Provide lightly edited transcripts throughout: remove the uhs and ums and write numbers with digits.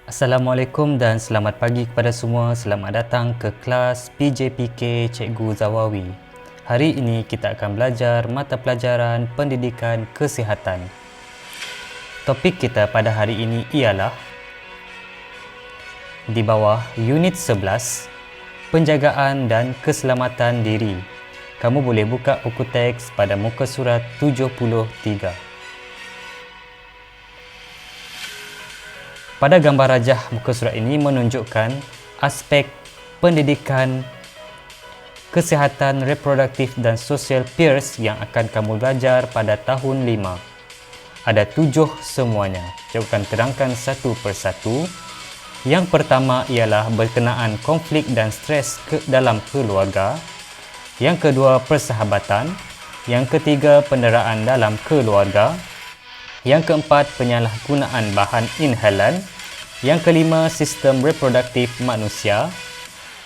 Assalamualaikum dan selamat pagi kepada semua. Selamat datang ke kelas PJPK Cikgu Zawawi. Hari ini kita akan belajar mata pelajaran pendidikan kesihatan. Topik kita pada hari ini ialah di bawah unit 11, penjagaan dan keselamatan diri. Kamu boleh buka buku teks pada muka surat 73. Pada gambar rajah muka surat ini menunjukkan aspek pendidikan, kesihatan reproduktif dan sosial peers yang akan kamu belajar pada tahun 5. Ada 7 semuanya. Saya akan terangkan satu persatu. Yang pertama ialah berkenaan konflik dan stres dalam keluarga. Yang kedua, persahabatan. Yang ketiga, penderaan dalam keluarga. Yang keempat, penyalahgunaan bahan inhalan. Yang kelima, sistem reproduktif manusia.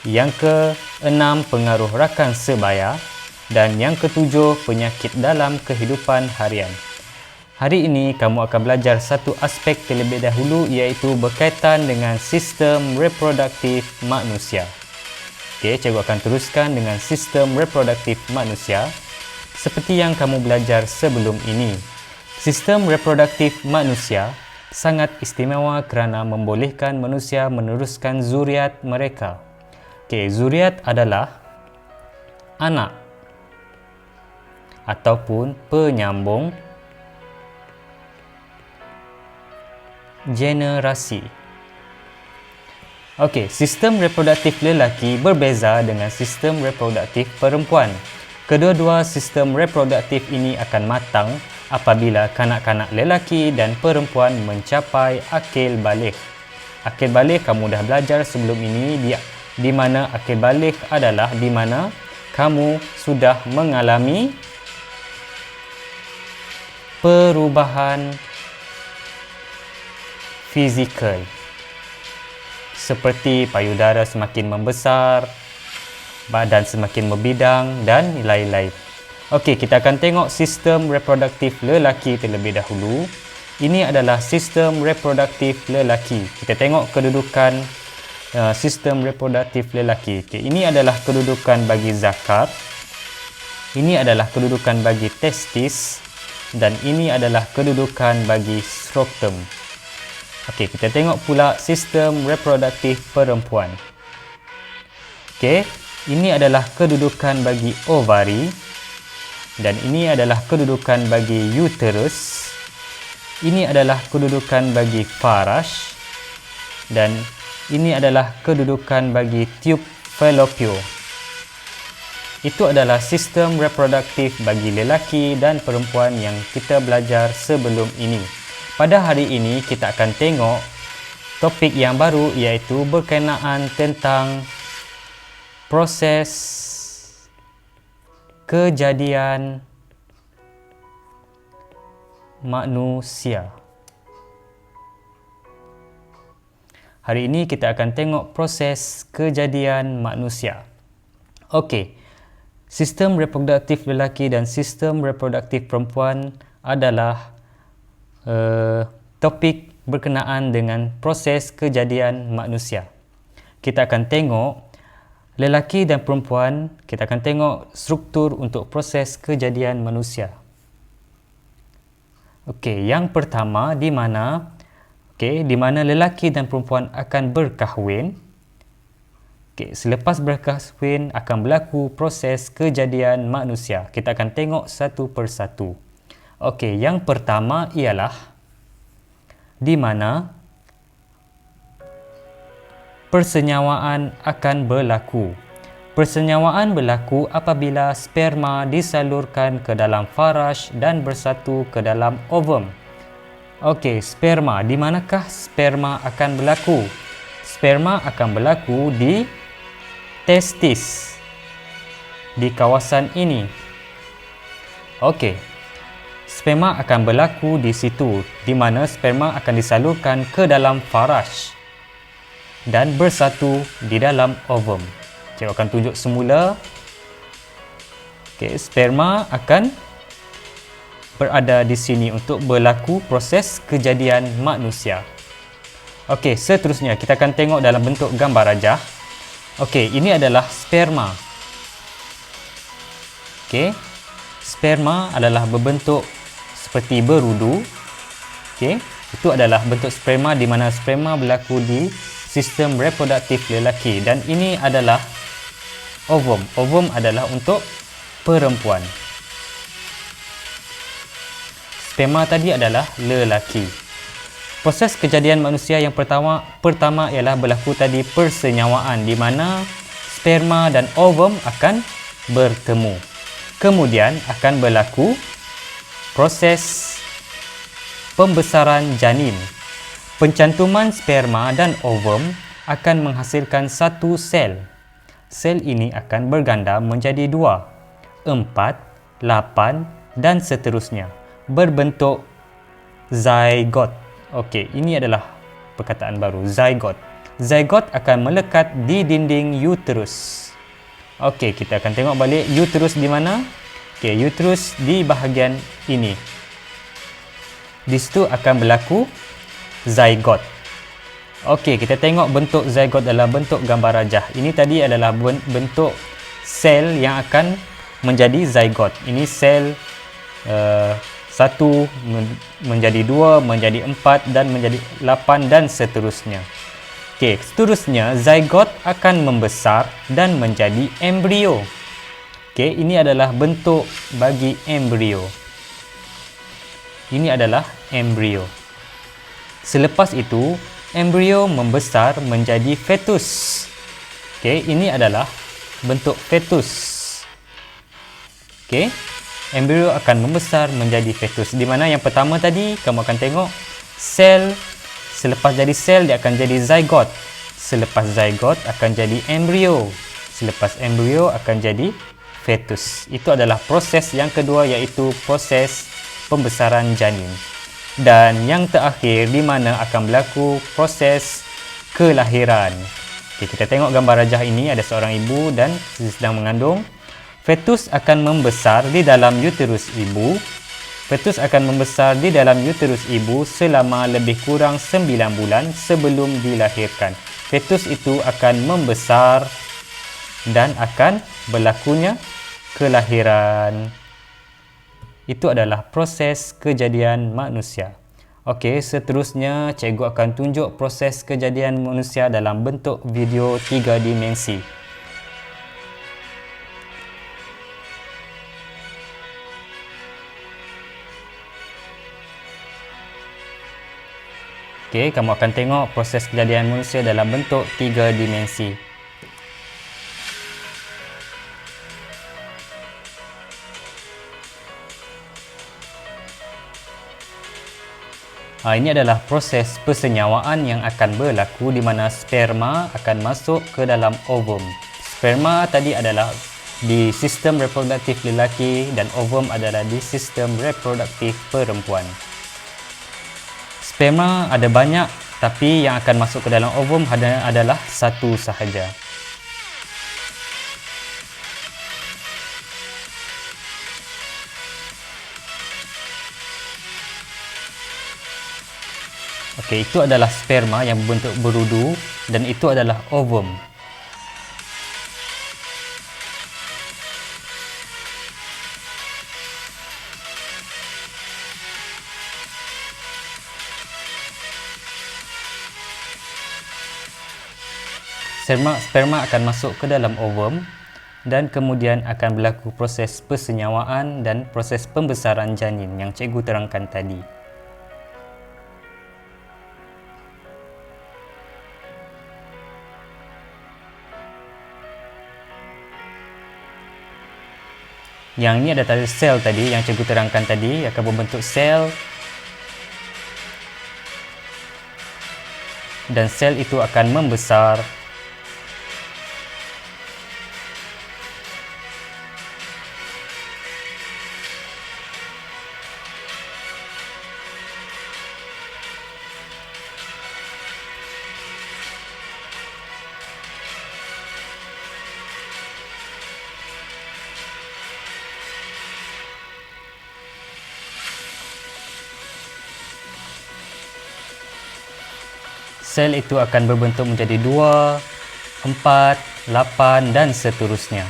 Yang keenam, pengaruh rakan sebaya. Dan yang ketujuh, penyakit dalam kehidupan harian. Hari ini kamu akan belajar satu aspek terlebih dahulu, iaitu berkaitan dengan sistem reproduktif manusia. Okey, cikgu akan teruskan dengan sistem reproduktif manusia seperti yang kamu belajar sebelum ini. Sistem reproduktif manusia sangat istimewa kerana membolehkan manusia meneruskan zuriat mereka. Okey, zuriat adalah anak ataupun penyambung generasi. Okey, sistem reproduktif lelaki berbeza dengan sistem reproduktif perempuan. Kedua-dua sistem reproduktif ini akan matang apabila kanak-kanak lelaki dan perempuan mencapai akil baligh. Akil baligh kamu dah belajar sebelum ini, di mana akil baligh adalah di mana kamu sudah mengalami perubahan fizikal seperti payudara semakin membesar, badan semakin membidang dan lain-lain. Okey, kita akan tengok sistem reproduktif lelaki terlebih dahulu. Ini adalah sistem reproduktif lelaki. Kita tengok kedudukan sistem reproduktif lelaki. Okey, ini adalah kedudukan bagi zakar. Ini adalah kedudukan bagi testis dan ini adalah kedudukan bagi skrotum. Okey, kita tengok pula sistem reproduktif perempuan. Okey, ini adalah kedudukan bagi ovari. Dan ini adalah kedudukan bagi uterus. Ini adalah kedudukan bagi faraj. Dan ini adalah kedudukan bagi tube fallopian. Itu adalah sistem reproduktif bagi lelaki dan perempuan yang kita belajar sebelum ini. Pada hari ini kita akan tengok topik yang baru, iaitu berkenaan tentang proses kejadian manusia. Hari ini kita akan tengok proses kejadian manusia. Okey, sistem reproduktif lelaki dan sistem reproduktif perempuan adalah topik berkenaan dengan proses kejadian manusia. Kita akan tengok lelaki dan perempuan, kita akan tengok struktur untuk proses kejadian manusia. Okey, yang pertama di mana lelaki dan perempuan akan berkahwin. Okey, selepas berkahwin akan berlaku proses kejadian manusia. Kita akan tengok satu persatu. Okey, yang pertama ialah di mana persenyawaan akan berlaku. Persenyawaan berlaku apabila sperma disalurkan ke dalam faraj dan bersatu ke dalam ovum. Okey, sperma. Di manakah sperma akan berlaku? Sperma akan berlaku di testis. Di kawasan ini. Okey. Sperma akan berlaku di situ, di mana sperma akan disalurkan ke dalam faraj dan bersatu di dalam ovum. Cikgu akan tunjuk semula. Okey, sperma akan berada di sini untuk berlaku proses kejadian manusia. Okey, seterusnya kita akan tengok dalam bentuk gambar rajah. Okey, ini adalah sperma. Okey. Sperma adalah berbentuk seperti berudu. Okey, itu adalah bentuk sperma di mana sperma berlaku di sistem reproduktif lelaki dan ini adalah ovum. Ovum adalah untuk perempuan. Sperma tadi adalah lelaki. Proses kejadian manusia yang pertama ialah berlaku tadi persenyawaan di mana sperma dan ovum akan bertemu. Kemudian akan berlaku proses pembesaran janin. Pencantuman sperma dan ovum akan menghasilkan satu sel. Sel ini akan berganda menjadi 2, 4, 8 dan seterusnya. Berbentuk zygote. Okey, ini adalah perkataan baru, zygote. Zygote akan melekat di dinding uterus. Okey, kita akan tengok balik uterus di mana? Okey, uterus di bahagian ini. Di situ akan berlaku zygote. Okey, kita tengok bentuk zygote dalam bentuk gambar rajah. Ini tadi adalah bentuk sel yang akan menjadi zygote. Ini sel 1 menjadi 2, menjadi 4 dan menjadi 8 dan seterusnya. Okey, seterusnya zygote akan membesar dan menjadi embrio. Okey, ini adalah bentuk bagi embrio. Ini adalah embrio. Selepas itu, embrio membesar menjadi fetus. Okey, ini adalah bentuk fetus. Okey, embrio akan membesar menjadi fetus. Di mana yang pertama tadi kamu akan tengok sel. Selepas jadi sel, dia akan jadi zygote. Selepas zygote akan jadi embrio. Selepas embrio akan jadi fetus. Itu adalah proses yang kedua, iaitu proses pembesaran janin. Dan yang terakhir di mana akan berlaku proses kelahiran. Okay, kita tengok gambar rajah ini, ada seorang ibu dan sedang mengandung. Fetus akan membesar di dalam uterus ibu. Fetus akan membesar di dalam uterus ibu selama lebih kurang 9 bulan sebelum dilahirkan. Fetus itu akan membesar dan akan berlakunya kelahiran. Itu adalah proses kejadian manusia. Okey, seterusnya cikgu akan tunjuk proses kejadian manusia dalam bentuk video 3 dimensi. Okey, kamu akan tengok proses kejadian manusia dalam bentuk 3 dimensi. Ini adalah proses persenyawaan yang akan berlaku di mana sperma akan masuk ke dalam ovum. Sperma tadi adalah di sistem reproduktif lelaki dan ovum adalah di sistem reproduktif perempuan. Sperma ada banyak, tapi yang akan masuk ke dalam ovum adalah satu sahaja. Okey, itu adalah sperma yang berbentuk berudu dan itu adalah ovum. Sperma akan masuk ke dalam ovum dan kemudian akan berlaku proses persenyawaan dan proses pembesaran janin yang cikgu terangkan tadi. Yang ini ada tadi sel tadi yang cikgu terangkan tadi akan berbentuk sel dan sel itu akan membesar Sel itu akan berbentuk menjadi 2, 4, 8 dan seterusnya.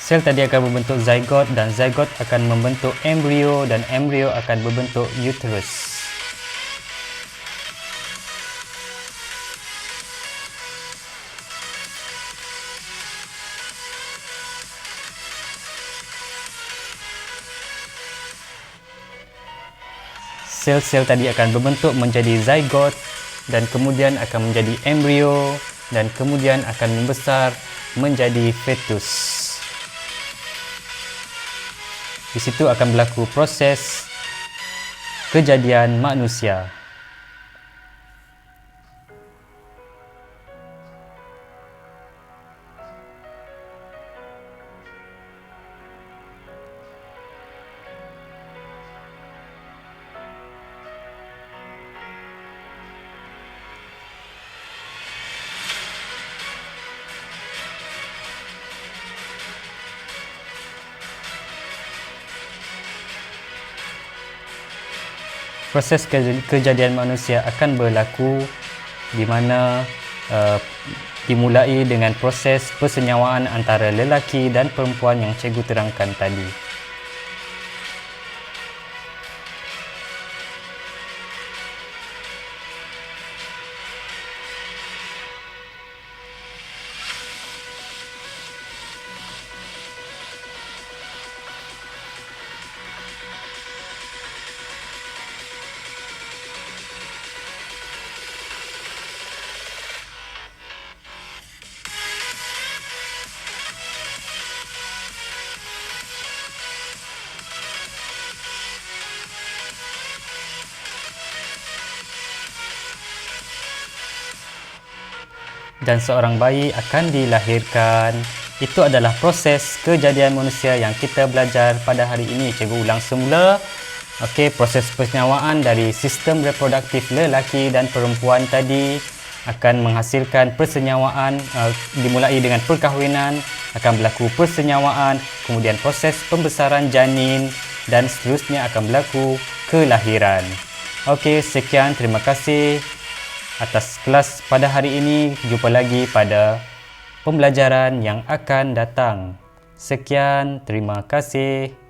Sel tadi akan membentuk zygote dan zygote akan membentuk embrio dan embrio akan berbentuk uterus. Sel-sel tadi akan berbentuk menjadi zygote dan kemudian akan menjadi embrio dan kemudian akan membesar menjadi fetus. Di situ akan berlaku proses kejadian manusia. Proses kejadian manusia akan berlaku di mana dimulai dengan proses persenyawaan antara lelaki dan perempuan yang cikgu terangkan tadi. Dan seorang bayi akan dilahirkan. Itu adalah proses kejadian manusia yang kita belajar pada hari ini. Cikgu ulang semula. Okey, proses persenyawaan dari sistem reproduktif lelaki dan perempuan tadi akan menghasilkan persenyawaan, dimulai dengan perkahwinan, akan berlaku persenyawaan, kemudian proses pembesaran janin dan seterusnya akan berlaku kelahiran. Okey, sekian, terima kasih atas kelas pada hari ini. Jumpa lagi pada pembelajaran yang akan datang. Sekian, terima kasih.